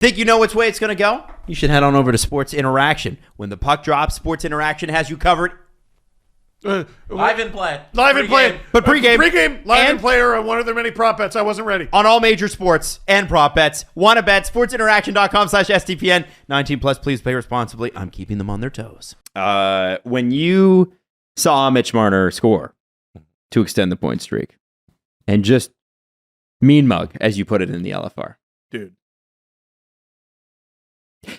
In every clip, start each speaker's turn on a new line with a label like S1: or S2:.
S1: Think you know which way it's going to go? You should head on over to Sports Interaction. When the puck drops, Sports Interaction has you covered.
S2: Live in play.
S3: Live in play.
S1: But pregame.
S3: Pregame, live in play are one of their many prop bets. I wasn't ready.
S1: On all major sports and prop bets. Wanna bet? SportsInteraction.com/STPN. 19 plus, please play responsibly. I'm keeping them on their toes. When you saw Mitch Marner score to extend the point streak and just mean mug, as you put it in the LFR.
S3: Dude.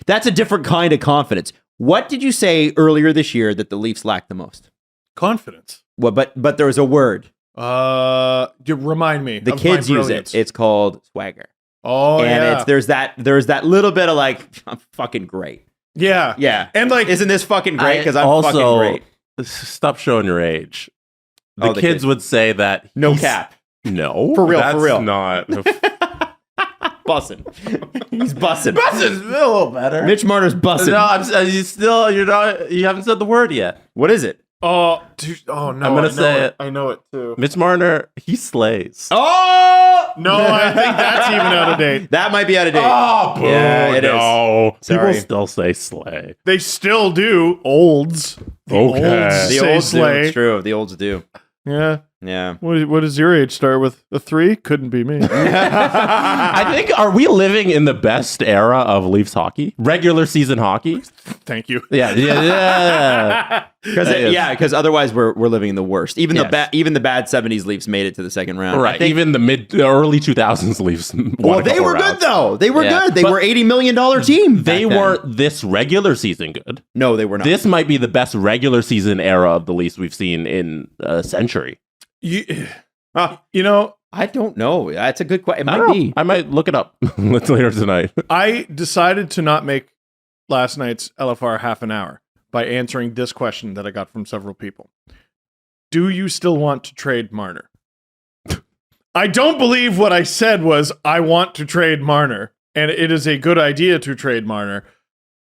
S1: That's a different kind of confidence. What did you say earlier this year that the Leafs lacked the most?
S3: Confidence.
S1: Well, but there was a word.
S3: Remind me.
S1: The kids use it. It's called swagger.
S3: Oh,
S1: and
S3: yeah.
S1: there's that little bit of like, I'm fucking great.
S3: Yeah.
S1: Yeah.
S3: And like,
S1: isn't this fucking great? Because I'm fucking great.
S2: Stop showing your age. The
S1: the
S2: kids would say that.
S1: No cap.
S2: No.
S1: For real,
S2: that's
S1: for real.
S2: Not.
S1: Bussin'. He's bussin'.
S2: Bussin's a little better.
S1: Mitch Marner's bussin'.
S2: No, you haven't said the word yet.
S1: What is it?
S3: oh, dude, oh no.
S2: I'm gonna say it.
S3: I know it too.
S2: Mitch Marner, he slays.
S1: Oh!
S3: No, I think that's even out of date.
S1: That might be out of date.
S2: Oh, boo,
S1: Yeah, it
S2: no.
S1: is. Sorry.
S2: People still say slay.
S3: They still do. Olds. The
S2: Okay.
S3: olds
S1: The
S3: say
S1: olds do.
S3: slay.
S1: It's true. The olds do.
S3: Yeah.
S1: Yeah.
S3: What does your age start with? A 3? Couldn't be me.
S2: I think, are we living in the best era of Leafs hockey? Regular season hockey?
S3: Thank you.
S2: Yeah.
S1: Because otherwise we're living in the worst. Even
S2: Yes.
S1: the bad 70s Leafs made it to the second round.
S2: Right.
S1: I think-
S2: Even the early 2000s Leafs.
S1: well, they were good though. They were good. They
S2: But
S1: were $80 million team.
S2: They
S1: back then.
S2: weren't this regular season good.
S1: No, they were not.
S2: This might be the best regular season era of the Leafs we've seen in a century.
S3: You know,
S1: I don't know. That's a good question. It
S2: I
S1: might
S2: don't
S1: be.
S2: know. I might look it up later tonight.
S3: I decided to not make last night's LFR half an hour by answering this question that I got from several people. Do you still want to trade Marner? I don't believe what I said was, I want to trade Marner, and it is a good idea to trade Marner.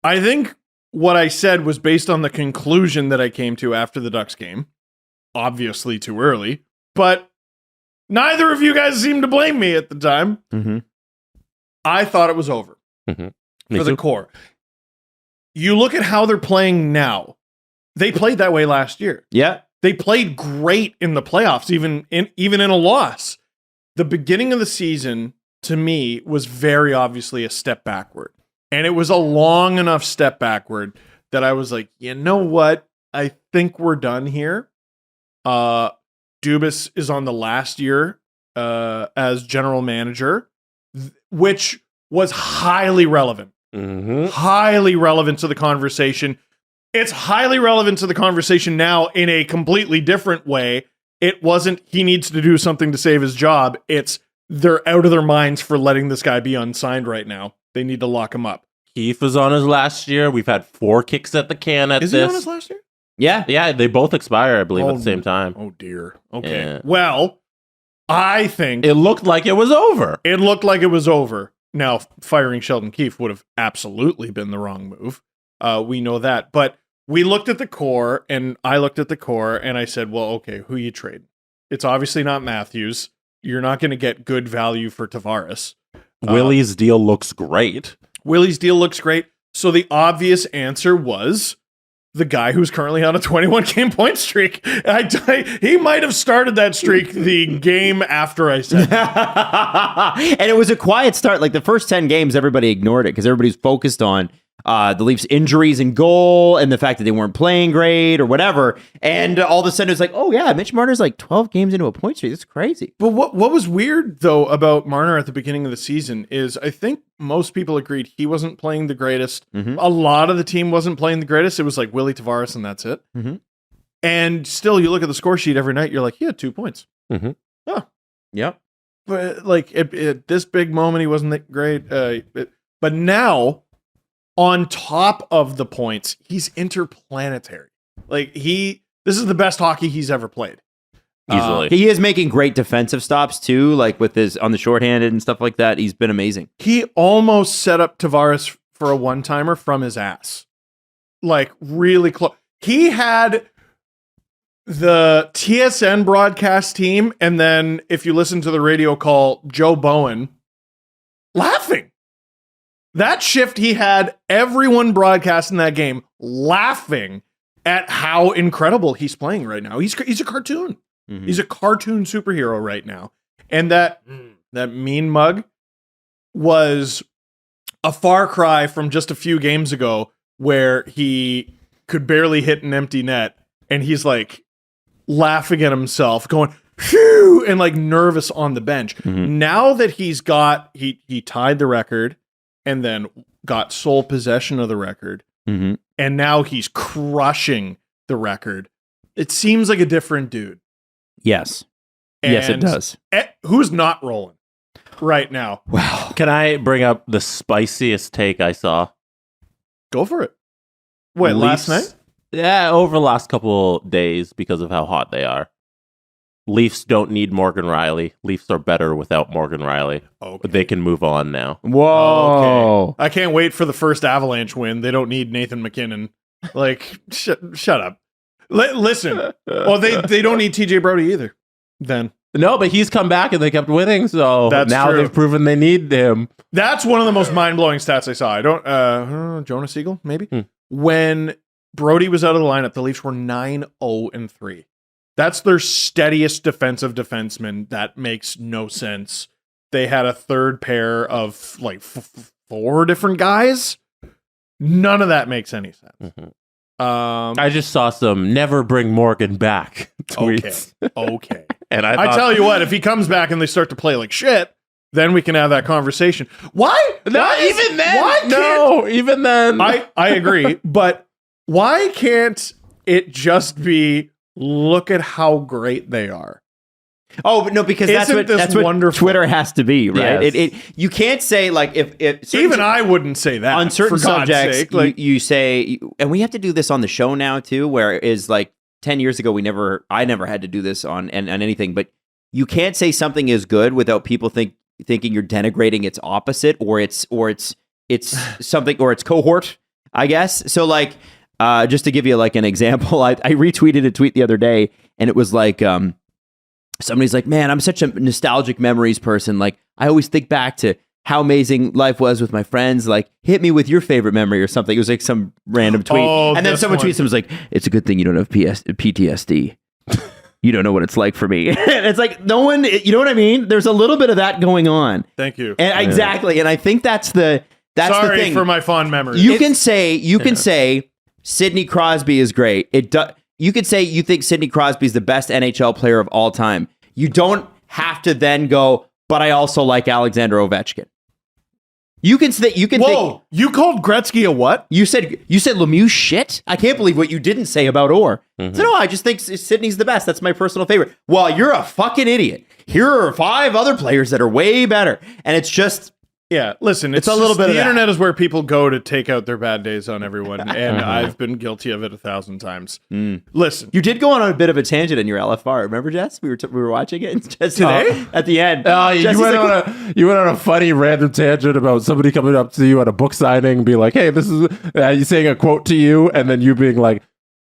S3: I think what I said was based on the conclusion that I came to after the Ducks game. Obviously too early, but neither of you guys seemed to blame me at the time.
S1: Mm-hmm.
S3: I thought it was over for the core. You look at how they're playing now. They played that way last year.
S1: Yeah.
S3: They played great in the playoffs, even in a loss. The beginning of the season, to me, was very obviously a step backward. And it was a long enough step backward that I was like, you know what? I think we're done here. Dubas is on the last year as general manager, which was highly relevant.
S2: Mm-hmm.
S3: Highly relevant to the conversation. It's highly relevant to the conversation now in a completely different way. It wasn't he needs to do something to save his job. It's they're out of their minds for letting this guy be unsigned right now. They need to lock him up.
S2: Keith was on his last year. We've had 4 kicks at the can at
S3: Is
S2: this.
S3: he on his last year?
S1: Yeah.
S2: Yeah, they both expire, I believe, at the same time.
S3: Oh, dear. Okay.
S2: Yeah.
S3: Well, I think
S2: It looked like it was over.
S3: it looked like it was over. Now, firing Sheldon Keefe would have absolutely been the wrong move. We know that. But we looked at the core, and I looked at the core, and I said, well, okay, who you trade? It's obviously not Matthews. You're not going to get good value for Tavares.
S2: Willie's deal looks great.
S3: Willie's deal looks great. So the obvious answer was the guy who's currently on a 21-game point streak. He might have started that streak the game after I said that.
S1: And it was a quiet start. Like the first 10 games, everybody ignored it because everybody's focused on the Leafs' injuries and goal and the fact that they weren't playing great or whatever. And all of a sudden, it's like, oh, yeah, Mitch Marner's like 12 games into a point streak. That's crazy.
S3: But what was weird, though, about Marner at the beginning of the season is I think most people agreed he wasn't playing the greatest.
S1: Mm-hmm.
S3: A lot of the team wasn't playing the greatest. It was like Willie Tavares and that's it.
S1: Mm-hmm.
S3: And still, you look at the score sheet every night, you're like, he had 2 points.
S2: Mm-hmm.
S3: Oh.
S1: Yep.
S3: But like at this big moment, he wasn't that great. But now, on top of the points, he's interplanetary. Like this is the best hockey he's ever played.
S2: Easily.
S1: He is making great defensive stops too, like with his on the shorthanded and stuff like that. He's been amazing.
S3: He almost set up Tavares for a one-timer from his ass. Like really close. He had the TSN broadcast team, and then if you listen to the radio call, Joe Bowen laughing. That shift, he had everyone broadcasting that game laughing at how incredible he's playing right now. He's a cartoon.
S1: Mhm.
S3: He's a cartoon superhero right now. And that mean mug was a far cry from just a few games ago where he could barely hit an empty net and he's like laughing at himself, going, phew, and like nervous on the bench. Now that he tied the record and then got sole possession of the record, and now he's crushing the record, it seems like a different dude.
S1: Yes.
S3: And
S1: yes, it does.
S3: Who's not rolling right now?
S1: Wow.
S2: Can I bring up the spiciest take I saw?
S3: Go for it. Wait, last night?
S2: Yeah, over the last couple days because of how hot they are. Leafs don't need Morgan Riley. Leafs are better without Morgan Riley.
S3: Okay.
S2: But they can move on now.
S1: Whoa.
S3: Okay. I can't wait for the first Avalanche win. They don't need Nathan McKinnon. Like, shut up. Listen. Well, they don't need TJ Brody either. Then
S2: No, but he's come back and they kept winning, so
S3: That's
S2: now
S3: true.
S2: they've proven they need him.
S3: that's one of the most mind-blowing stats I saw. I don't Jonas Siegel, maybe? When Brody was out of the lineup, the Leafs were 9-0-3. That's their steadiest defensive defenseman. That makes no sense. They had a third pair of like four different guys. None of that makes any sense.
S2: I just saw some "never bring Morgan back" tweets.
S3: Okay.
S2: And I
S3: I
S2: thought,
S3: tell you what, if he comes back and they start to play like shit, then we can have that conversation. Why?
S2: even then.
S3: Why can't
S2: No, even then.
S3: I agree, but why can't it just be look at how great they are?
S1: Oh, but no, because
S3: Isn't this
S1: that's what
S3: wonderful?
S1: Twitter has to be, right?
S2: Yes.
S1: You can't say like if
S3: Even I wouldn't say that
S1: on certain
S3: for God's
S1: subjects
S3: sake. Like,
S1: you say, and we have to do this on the show now too, where it is like 10 years ago I never had to do this on anything, but you can't say something is good without people thinking you're denigrating its opposite or it's something or its cohort, I guess. So like just to give you like an example, I retweeted a tweet the other day and it was like somebody's like, man, I'm such a nostalgic memories person. Like, I always think back to how amazing life was with my friends. Like, hit me with your favorite memory or something. It was like some random tweet. And then someone tweets and was like, it's a good thing you don't have PTSD. You don't know what it's like for me. And it's like, no one, you know what I mean? There's a little bit of that going on.
S3: thank you.
S1: And exactly. And I think that's the
S3: Sorry
S1: thing.
S3: for my fond memories.
S1: You can say Sidney Crosby is great. You could say you think Sidney Crosby is the best NHL player of all time. You don't have to then go, but I also like Alexander Ovechkin. You can say
S3: Whoa, you called Gretzky a what?
S1: you said Lemieux shit. I can't believe what you didn't say about Orr. So no, I just think Sidney's the best. That's my personal favorite. Well, you're a fucking idiot. Here are 5 other players that are way better, and it's just.
S3: Yeah, listen, it's
S1: a little bit
S3: the
S1: of that.
S3: internet is where people go to take out their bad days on everyone, and I've been guilty of it 1,000 times. Listen,
S1: You did go on a bit of a tangent in your LFR. Remember, Jess? We were watching it. And Jess,
S3: Today?
S1: at the end.
S2: Oh, you
S1: Jesse's
S2: went,
S1: like,
S2: you went on a funny random tangent about somebody coming up to you at a book signing and be like, hey, this is you saying a quote to you, and then you being like,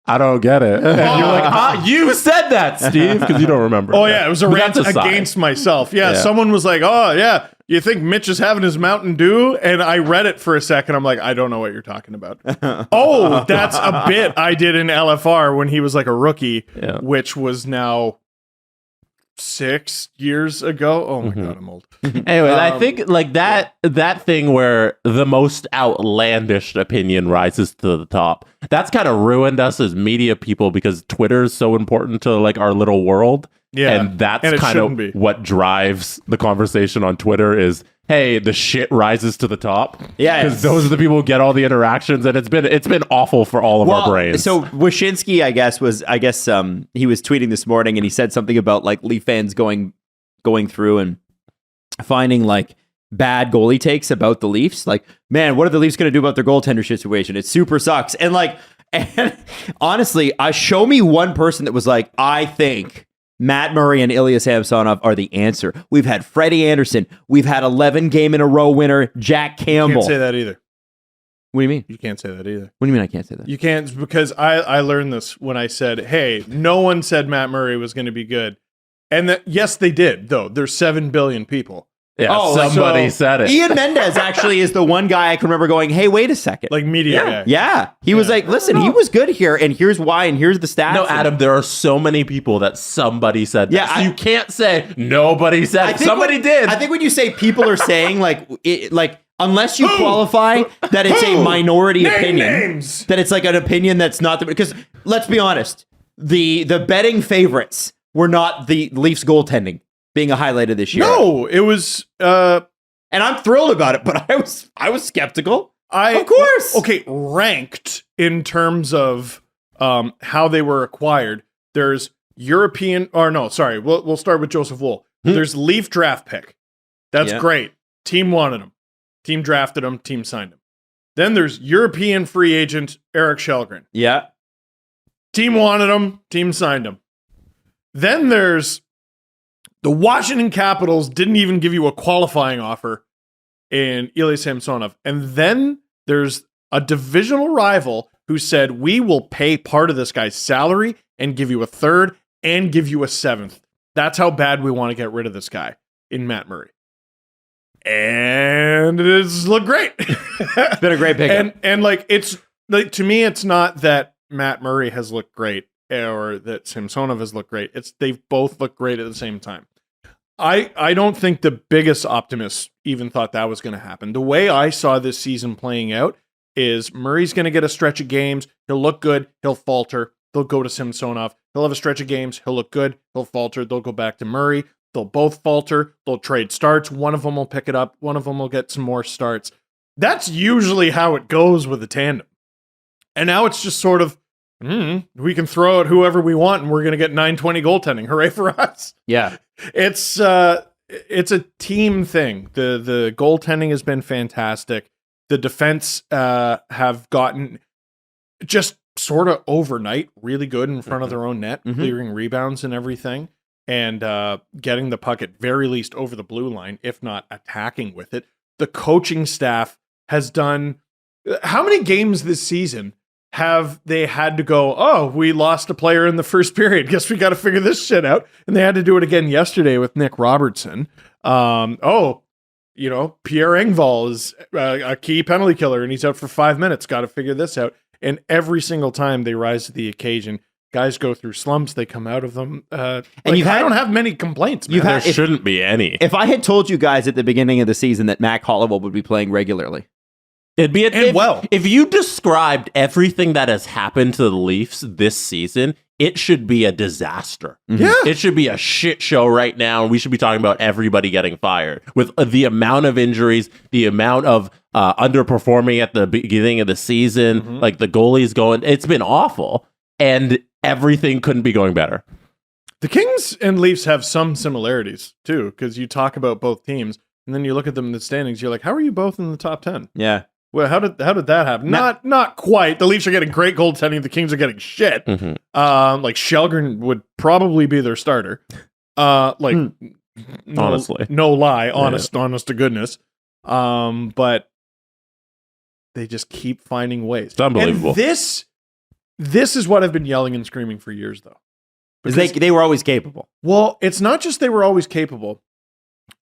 S2: I don't get it. And you're like, you said that, Steve, because you don't remember.
S3: oh yeah, it was a
S2: But
S3: rant
S2: that's aside.
S3: against myself. Yeah,
S2: Yeah.
S3: someone was like, oh yeah, you think Mitch is having his Mountain Dew? And I read it for a second. I'm like, I don't know what you're talking about. Oh, that's a bit I did in LFR when he was like a rookie,
S2: Yeah.
S3: which was now 6 years ago. Oh my God, I'm old.
S2: Anyway, I think like that thing where the most outlandish opinion rises to the top. That's kind of ruined us as media people because Twitter is so important to like our little world.
S3: Yeah,
S2: And that's
S3: and it
S2: kind
S3: shouldn't
S2: of
S3: be.
S2: what drives the conversation on Twitter is, hey, the shit rises to the top.
S1: Yeah,
S2: Because those are the people who get all the interactions, and it's been awful for all of our brains.
S1: So Wyshynski, I guess he was tweeting this morning and he said something about like Leaf fans going through and finding like bad goalie takes about the Leafs. Like, man, what are the Leafs going to do about their goaltender situation? It super sucks. And honestly, show me one person that was like, I think Matt Murray and Ilya Samsonov are the answer. We've had Freddie Anderson. We've had 11 game in a row winner, Jack
S3: You
S1: Campbell.
S3: can't say that either.
S1: What do you mean?
S3: You can't say that either.
S1: What do you mean I can't say that?
S3: You can't, because I learned this when I said, hey, no one said Matt Murray was going to be good. And yes, they did, though. There's 7 billion people.
S2: Yeah,
S1: Oh,
S2: somebody said it.
S1: Ian Mendez actually is the one guy I can remember going, hey, wait a second.
S3: Like media guy.
S1: Yeah. He was like, listen, he was good here, and here's why, and here's the stats.
S2: No, Adam, there are so many people that somebody said that.
S1: Yeah,
S2: So you can't say nobody said it. Somebody did.
S1: I think when you say people are saying, like, unless you qualify that it's a minority opinion,
S3: names.
S1: that it's like an opinion that's not the, because let's be honest, the betting favorites were not the Leafs goaltending being a highlight of this year.
S3: No, it was
S1: and I'm thrilled about it, but I was skeptical. Of course.
S3: Okay, ranked in terms of how they were acquired. There's European, or no, sorry, we'll start with Joseph Wool. There's Leaf draft pick. That's great. Team wanted him. Team drafted him. Team signed him. Then there's European free agent Eric Källgren.
S1: Yeah.
S3: Team wanted him. Team signed him. Then there's the Washington Capitals didn't even give you a qualifying offer in Ilya Samsonov. And then there's a divisional rival who said, we will pay part of this guy's salary and give you a third and give you a seventh. That's how bad we want to get rid of this guy in Matt Murray. And it's looked great.
S1: It's been a great pickup.
S3: And like, it's like, to me, it's not that Matt Murray has looked great or that Samsonov has looked great. It's they've both looked great at the same time. I don't think the biggest optimists even thought that was going to happen. The way I saw this season playing out is Murray's going to get a stretch of games. He'll look good. He'll falter. They'll go to Samsonov. He'll have a stretch of games. He'll look good. He'll falter. They'll go back to Murray. They'll both falter. They'll trade starts. One of them will pick it up. One of them will get some more starts. That's usually how it goes with a tandem. And now it's just sort of, we can throw out whoever we want and we're going to get 920 goaltending. Hooray for us.
S1: Yeah.
S3: It's a team thing. The goaltending has been fantastic. The defense have gotten just sort of overnight really good in front of their own net, clearing rebounds and everything, and getting the puck at very least over the blue line, if not attacking with it. The coaching staff has done... How many games this season have they had to go, oh, we lost a player in the first period, guess we got to figure this shit out? And they had to do it again yesterday with Nick Robertson. Pierre Engvall is a key penalty killer, and he's out for 5 minutes. Got to figure this out. And every single time they rise to the occasion, guys go through slumps. They come out of them. I don't have many complaints, man.
S2: There shouldn't be any.
S1: If I had told you guys at the beginning of the season that Mac Hollowell would be playing regularly,
S2: it'd be if you described everything that has happened to the Leafs this season, it should be a disaster.
S3: Yeah.
S2: It should be a shit show right now. We should be talking about everybody getting fired with the amount of injuries, the amount of underperforming at the beginning of the season, like the goalies going. It's been awful, and everything couldn't be going better.
S3: The Kings and Leafs have some similarities too, because you talk about both teams, and then you look at them in the standings. You're like, how are you both in the top 10?
S1: Yeah.
S3: Well, how did that happen? Not quite. The Leafs are getting great goaltending. The Kings are getting shit. Like Källgren would probably be their starter. Honestly, no lie, honest to goodness. But they just keep finding ways.
S2: It's unbelievable.
S3: And this is what I've been yelling and screaming for years, though.
S1: Because they were always capable.
S3: Well, it's not just they were always capable.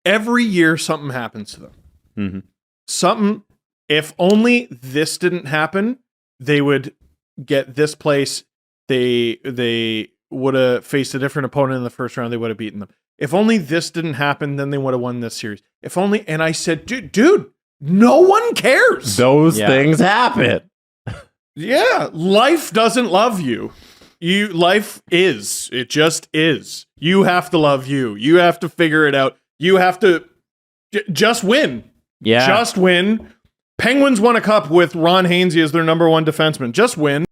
S3: Every year, something happens to them. Something. If only this didn't happen, they would get this place. They would have faced a different opponent in the first round. They would have beaten them. If only this didn't happen, then they would have won this series. If only, and I said, dude, no one cares.
S2: Those things happen.
S3: Yeah, life doesn't love you. Life is. It just is. You have to love you. You have to figure it out. You have to just win.
S1: Yeah.
S3: Just win. Penguins won a cup with Ron Hainsey as their number one defenseman. Just win.